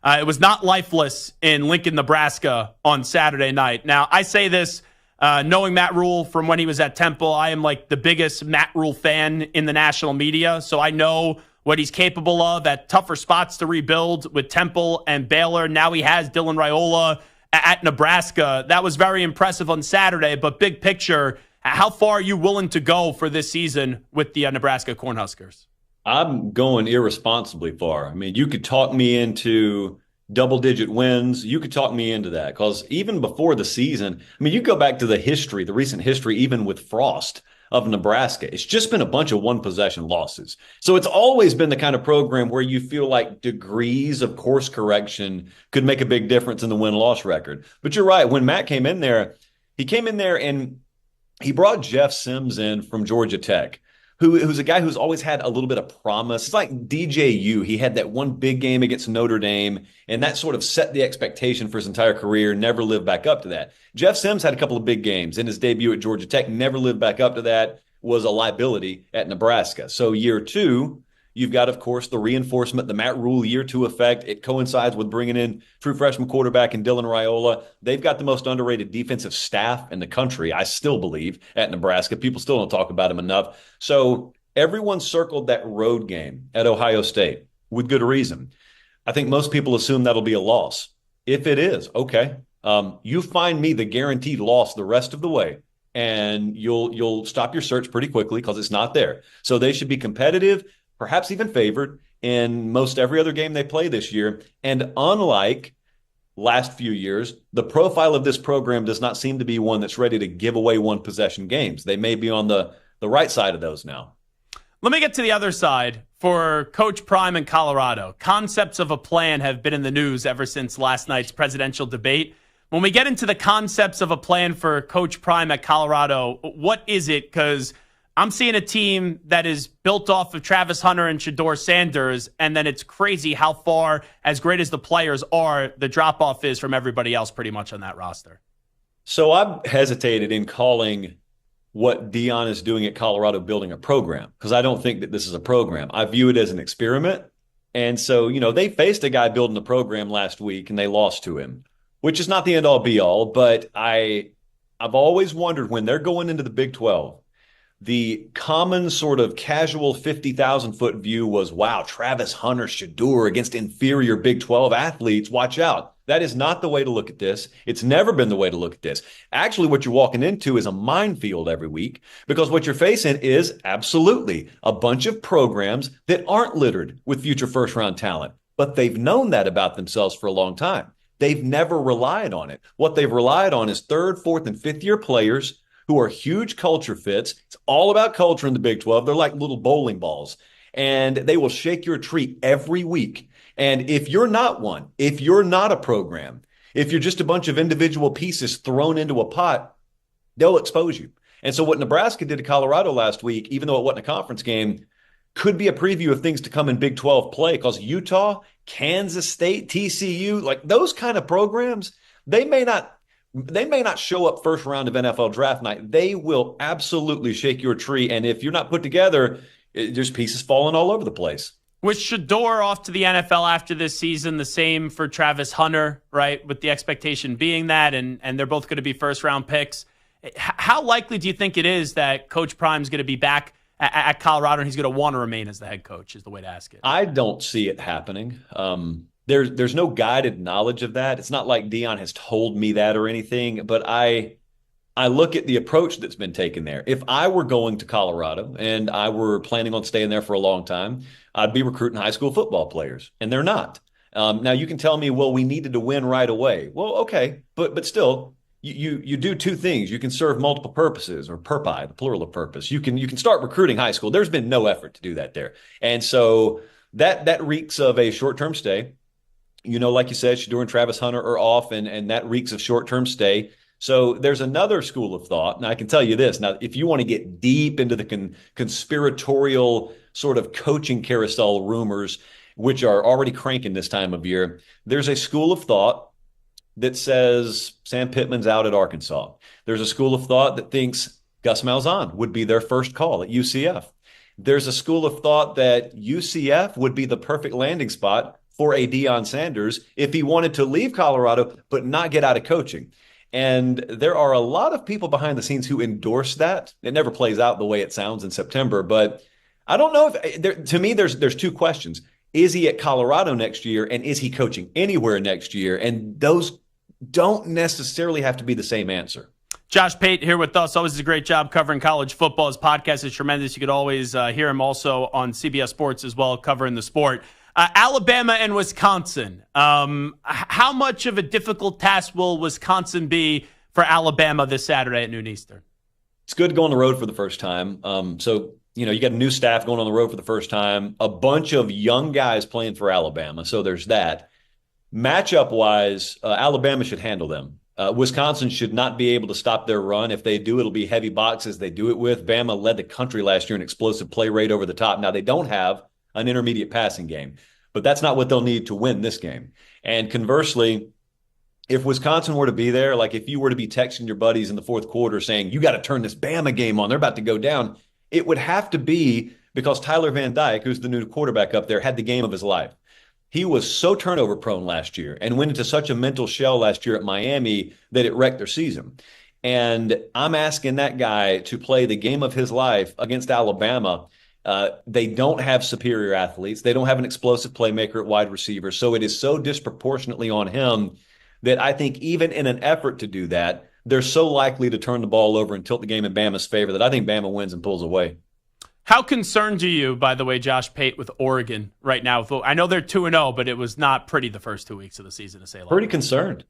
It was not lifeless in Lincoln, Nebraska on Saturday night. Now, I say this knowing Matt Rule from when he was at Temple. I am like the biggest Matt Rule fan in the national media, so I know what he's capable of at tougher spots to rebuild with Temple and Baylor. Now he has Dylan Raiola at Nebraska. That was very impressive on Saturday, but big picture, how far are you willing to go for this season with the Nebraska Cornhuskers? I'm going irresponsibly far. I mean, you could talk me into double-digit wins. You could talk me into that because even before the season, I mean, you go back to the recent history, even with Frost of Nebraska, it's just been a bunch of one-possession losses. So it's always been the kind of program where you feel like degrees of course correction could make a big difference in the win-loss record. But you're right. When Matt came in there, and he brought Jeff Sims in from Georgia Tech, who's a guy who's always had a little bit of promise. It's like DJU. He had that one big game against Notre Dame, and that sort of set the expectation for his entire career, never lived back up to that. Jeff Sims had a couple of big games in his debut at Georgia Tech, never lived back up to that, was a liability at Nebraska. So year two, you've got, of course, the reinforcement, the Matt Rule year two effect. It coincides with bringing in true freshman quarterback in Dylan Raiola. They've got the most underrated defensive staff in the country, I still believe, at Nebraska. People still don't talk about him enough. So everyone circled that road game at Ohio State with good reason. I think most people assume that'll be a loss. If it is, okay. You find me the guaranteed loss the rest of the way, and you'll stop your search pretty quickly because it's not there. So they should be competitive, perhaps even favored in most every other game they play this year. And unlike last few years, the profile of this program does not seem to be one that's ready to give away one-possession games. They may be on the right side of those now. Let me get to the other side for Coach Prime in Colorado. Concepts of a plan have been in the news ever since last night's presidential debate. When we get into the concepts of a plan for Coach Prime at Colorado, what is it? Because I'm seeing a team that is built off of Travis Hunter and Deion Sanders, and then it's crazy how far, as great as the players are, the drop-off is from everybody else pretty much on that roster. So I've hesitated in calling what Deion is doing at Colorado building a program, because I don't think that this is a program. I view it as an experiment. And so, they faced a guy building a program last week, and they lost to him, which is not the end-all, be-all. But I've always wondered, when they're going into the Big 12, the common sort of casual 50,000-foot view was, wow, Travis Hunter, Shedeur against inferior Big 12 athletes, watch out. That is not the way to look at this. It's never been the way to look at this. Actually, what you're walking into is a minefield every week, because what you're facing is absolutely a bunch of programs that aren't littered with future first-round talent, but they've known that about themselves for a long time. They've never relied on it. What they've relied on is third, fourth, and fifth-year players who are huge culture fits. It's all about culture in the Big 12. They're like little bowling balls, and they will shake your tree every week. And if you're not one, if you're not a program, if you're just a bunch of individual pieces thrown into a pot, they'll expose you. And so what Nebraska did to Colorado last week, even though it wasn't a conference game, could be a preview of things to come in Big 12 play, because Utah, Kansas State, TCU, like those kind of programs, they may not show up first round of NFL draft night. They will absolutely shake your tree. And if you're not put together, there's pieces falling all over the place. With Shedeur off to the NFL after this season, the same for Travis Hunter, right? With the expectation being that, and they're both going to be first-round picks. How likely do you think it is that Coach Prime's going to be back at Colorado and he's going to want to remain as the head coach, is the way to ask it? I don't see it happening. There's no guided knowledge of that. It's not like Deion has told me that or anything, but I look at the approach that's been taken there. If I were going to Colorado and I were planning on staying there for a long time, I'd be recruiting high school football players, and they're not. Now, you can tell me, well, we needed to win right away. Well, okay, but still, you do two things. You can serve multiple purposes, or purpi, the plural of purpose. You can start recruiting high school. There's been no effort to do that there. And so that reeks of a short-term stay. Like you said, Shedeur and Travis Hunter are off, and that reeks of short-term stay. So there's another school of thought. Now, I can tell you this. Now, if you want to get deep into the conspiratorial sort of coaching carousel rumors, which are already cranking this time of year, there's a school of thought that says Sam Pittman's out at Arkansas. There's a school of thought that thinks Gus Malzahn would be their first call at UCF. There's a school of thought that UCF would be the perfect landing spot for a Deion Sanders if he wanted to leave Colorado but not get out of coaching. And there are a lot of people behind the scenes who endorse that. It never plays out the way it sounds in September, but I don't know if to me there's two questions. Is he at Colorado next year, and is he coaching anywhere next year? And those don't necessarily have to be the same answer. Josh Pate here with us. Always does a great job covering college football. His podcast is tremendous. You could always hear him also on CBS Sports as well, covering the sport. Alabama and Wisconsin. How much of a difficult task will Wisconsin be for Alabama this Saturday at noon Eastern? It's good to go on the road for the first time. You got a new staff going on the road for the first time, a bunch of young guys playing for Alabama. So there's that. Matchup-wise, Alabama should handle them. Wisconsin should not be able to stop their run. If they do, it'll be heavy boxes they do it with. Bama led the country last year in explosive play rate over the top. Now, they don't have an intermediate passing game, but that's not what they'll need to win this game. And conversely, if Wisconsin were to be there, like if you were to be texting your buddies in the fourth quarter saying, you got to turn this Bama game on, they're about to go down, it would have to be because Tyler Van Dyke, who's the new quarterback up there, had the game of his life. He was so turnover prone last year and went into such a mental shell last year at Miami that it wrecked their season. And I'm asking that guy to play the game of his life against Alabama. They don't have superior athletes. They don't have an explosive playmaker at wide receiver. So it is so disproportionately on him that I think even in an effort to do that, they're so likely to turn the ball over and tilt the game in Bama's favor that I think Bama wins and pulls away. How concerned are you, by the way, Josh Pate, with Oregon right now? I know they're 2-0, but it was not pretty the first 2 weeks of the season, to say a lot. Pretty concerned.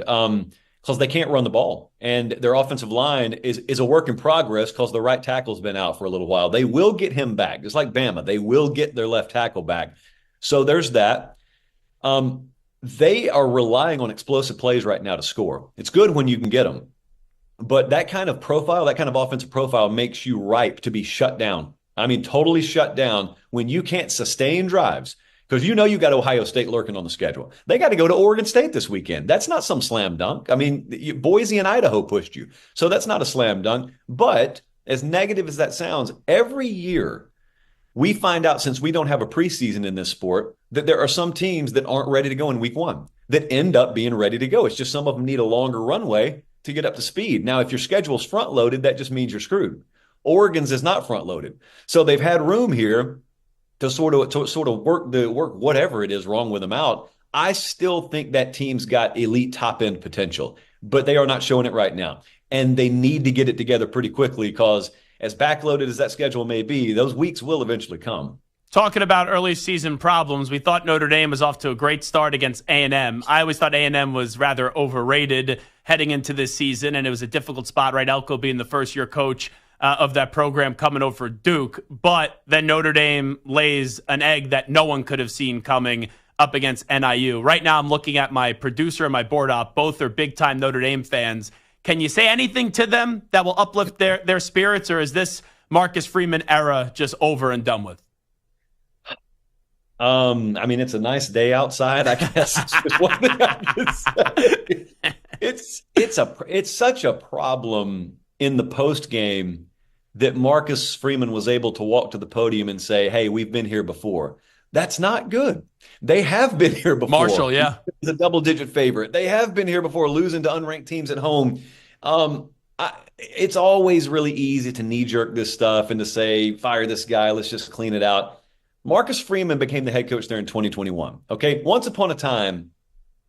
Because they can't run the ball. And their offensive line is a work in progress because the right tackle's been out for a little while. They will get him back, just like Bama. They will get their left tackle back. So there's that. They are relying on explosive plays right now to score. It's good when you can get them. But that kind of profile, that kind of offensive profile makes you ripe to be shut down. I mean, totally shut down when you can't sustain drives. Because you got Ohio State lurking on the schedule. They got to go to Oregon State this weekend. That's not some slam dunk. I mean, Boise and Idaho pushed you. So that's not a slam dunk. But as negative as that sounds, every year we find out, since we don't have a preseason in this sport, that there are some teams that aren't ready to go in week one that end up being ready to go. It's just some of them need a longer runway to get up to speed. Now, if your schedule's front loaded, that just means you're screwed. Oregon's is not front loaded. So they've had room here to sort of work whatever it is wrong with them out. I still think that team's got elite top end potential, but they are not showing it right now. And they need to get it together pretty quickly because as backloaded as that schedule may be, those weeks will eventually come. Talking about early season problems, we thought Notre Dame was off to a great start against A&M. I always thought A&M was rather overrated heading into this season, and it was a difficult spot, right? Elko being the first-year coach of that program coming over Duke. But then Notre Dame lays an egg that no one could have seen coming up against NIU. Right now I'm looking at my producer and my board op. Both are big-time Notre Dame fans. Can you say anything to them that will uplift their spirits, or is this Marcus Freeman era just over and done with? I mean, it's a nice day outside, I guess. It's just one thing I can say. It's such a problem in the post game that Marcus Freeman was able to walk to the podium and say, hey, we've been here before. That's not good. They have been here before. Marshall, yeah. He's a double-digit favorite. They have been here before, losing to unranked teams at home. It's always really easy to knee-jerk this stuff and to say, fire this guy, let's just clean it out. Marcus Freeman became the head coach there in 2021. Okay, once upon a time,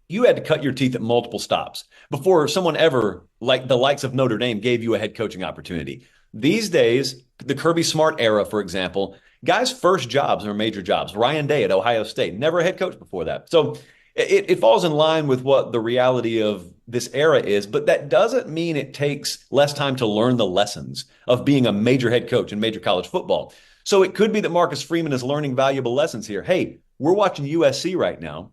you had to cut your teeth at multiple stops before someone ever, like the likes of Notre Dame, gave you a head coaching opportunity. These days, the Kirby Smart era, for example, guys' first jobs are major jobs. Ryan Day at Ohio State, never a head coach before that. So it falls in line with what the reality of this era is, but that doesn't mean it takes less time to learn the lessons of being a major head coach in major college football. So it could be that Marcus Freeman is learning valuable lessons here. Hey, we're watching USC right now.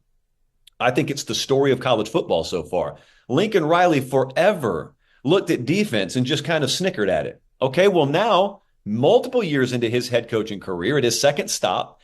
I think it's the story of college football so far. Lincoln Riley forever looked at defense and just kind of snickered at it. Okay, well now, multiple years into his head coaching career, at his second stop,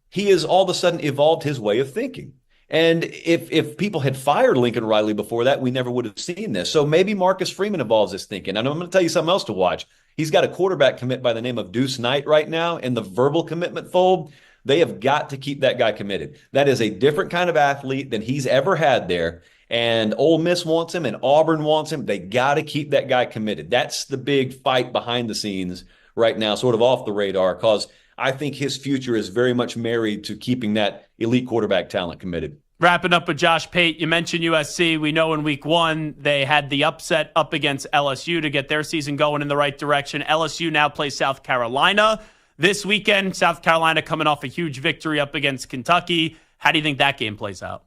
he has all of a sudden evolved his way of thinking. And if people had fired Lincoln Riley before that, we never would have seen this. So maybe Marcus Freeman evolves his thinking. And I'm going to tell you something else to watch. He's got a quarterback commit by the name of Deuce Knight right now in the verbal commitment fold. They have got to keep that guy committed. That is a different kind of athlete than he's ever had there. And Ole Miss wants him and Auburn wants him. They got to keep that guy committed. That's the big fight behind the scenes right now, sort of off the radar, because I think his future is very much married to keeping that elite quarterback talent committed. Wrapping up with Josh Pate, you mentioned USC. We know in week 1 they had the upset up against LSU to get their season going in the right direction. LSU now plays South Carolina this weekend. South Carolina coming off a huge victory up against Kentucky. How do you think that game plays out?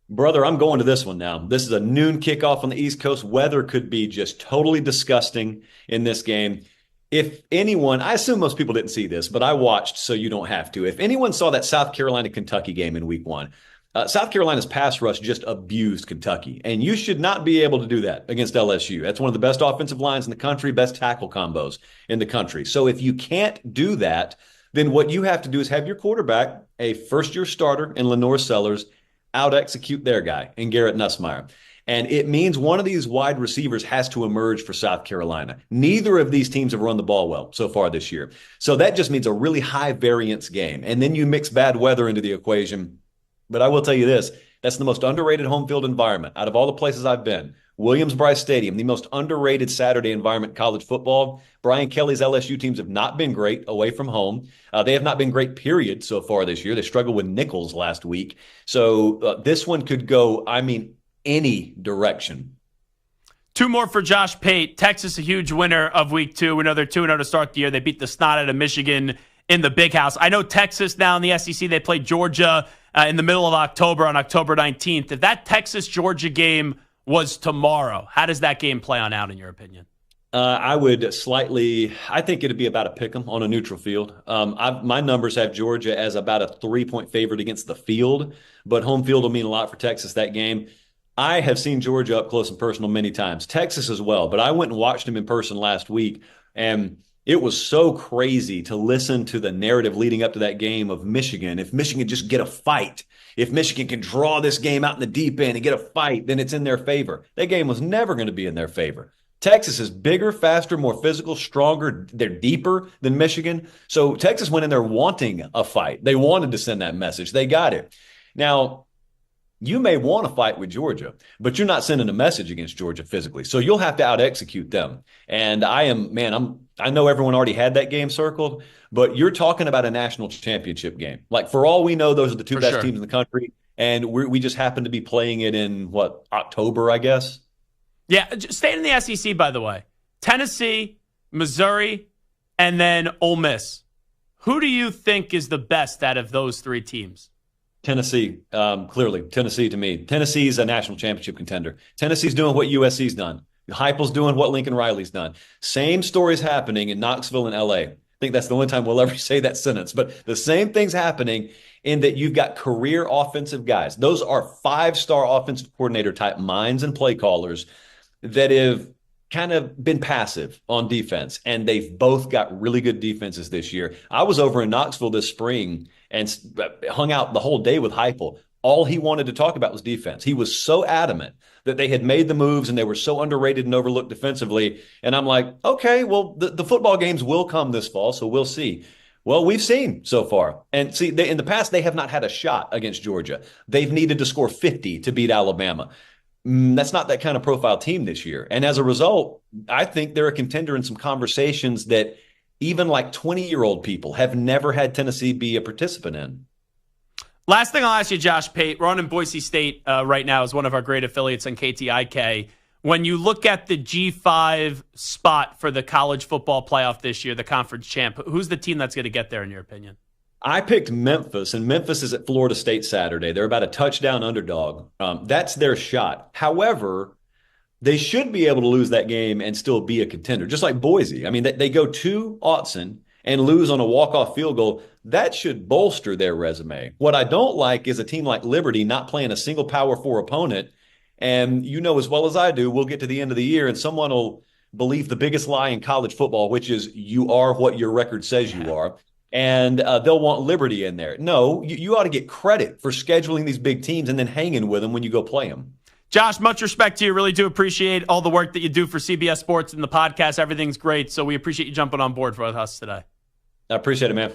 Brother, I'm going to this one now. This is a noon kickoff on the East Coast. Weather could be just totally disgusting in this game. If anyone, I assume most people didn't see this, but I watched so you don't have to. If anyone saw that South Carolina-Kentucky game in week 1, South Carolina's pass rush just abused Kentucky, and you should not be able to do that against LSU. That's one of the best offensive lines in the country, best tackle combos in the country. So if you can't do that, then what you have to do is have your quarterback, a first-year starter in Lenore Sellers, out-execute their guy in Garrett Nussmeier. And it means one of these wide receivers has to emerge for South Carolina. Neither of these teams have run the ball well so far this year. So that just means a really high variance game. And then you mix bad weather into the equation. But I will tell you this, that's the most underrated home field environment out of all the places I've been. Williams-Brice Stadium, the most underrated Saturday environment in college football. Brian Kelly's LSU teams have not been great away from home. They have not been great, period, so far this year. They struggled with Nichols last week. So this one could go, any direction. 2 more for Josh Pate. Texas, a huge winner of week 2. We know they're 2-0 to start the year. They beat the snot out of Michigan in the Big House. I know Texas now in the SEC, they play Georgia in the middle of October on October 19th. If that Texas-Georgia game was tomorrow, how does that game play on out in your opinion? I think it'd be about a pick 'em on a neutral field. My numbers have Georgia as about a 3-point favorite against the field, but home field will mean a lot for Texas that game. I have seen Georgia up close and personal many times, Texas as well, but I went and watched them in person last week, and it was so crazy to listen to the narrative leading up to that game of Michigan. If Michigan just get a fight, if Michigan can draw this game out in the deep end and get a fight, then it's in their favor. That game was never going to be in their favor. Texas is bigger, faster, more physical, stronger. They're deeper than Michigan. So Texas went in there wanting a fight. They wanted to send that message. They got it. Now, you may want to fight with Georgia, but you're not sending a message against Georgia physically. So you'll have to out-execute them. And I know everyone already had that game circled, but you're talking about a national championship game. Like, for all we know, those are the 2 best teams in the country. And we just happen to be playing it in, October, I guess? Yeah, staying in the SEC, by the way. Tennessee, Missouri, and then Ole Miss. Who do you think is the best out of those 3 teams? Tennessee, clearly. Tennessee to me. Tennessee's a national championship contender. Tennessee's doing what USC's done. Heupel's doing what Lincoln Riley's done. Same stories happening in Knoxville and LA. I think that's the only time we'll ever say that sentence. But the same thing's happening in that you've got career offensive guys. Those are 5-star offensive coordinator type minds and play callers that have kind of been passive on defense, and they've both got really good defenses this year. I was over in Knoxville this spring and hung out the whole day with Heupel. All he wanted to talk about was defense. He was so adamant that they had made the moves and they were so underrated and overlooked defensively. And I'm like, okay, well, the football games will come this fall, so we'll see. Well, we've seen so far. And see, in the past, they have not had a shot against Georgia. They've needed to score 50 to beat Alabama. That's not that kind of profile team this year. And as a result, I think they're a contender in some conversations that even 20-year-old people have never had Tennessee be a participant in. Last thing I'll ask you, Josh Pate. We're on in Boise State right now as one of our great affiliates on KTIK. When you look at the G5 spot for the college football playoff this year, the conference champ, who's the team that's going to get there in your opinion? I picked Memphis, and Memphis is at Florida State Saturday. They're about a touchdown underdog. That's their shot. However, they should be able to lose that game and still be a contender, just like Boise. I mean, they go to Autzen and lose on a walk-off field goal. That should bolster their resume. What I don't like is a team like Liberty not playing a single Power 4 opponent. And you know as well as I do, we'll get to the end of the year and someone will believe the biggest lie in college football, which is you are what your record says you are. And they'll want Liberty in there. No, you ought to get credit for scheduling these big teams and then hanging with them when you go play them. Josh, much respect to you. Really do appreciate all the work that you do for CBS Sports and the podcast. Everything's great. So we appreciate you jumping on board with us today. I appreciate it, man.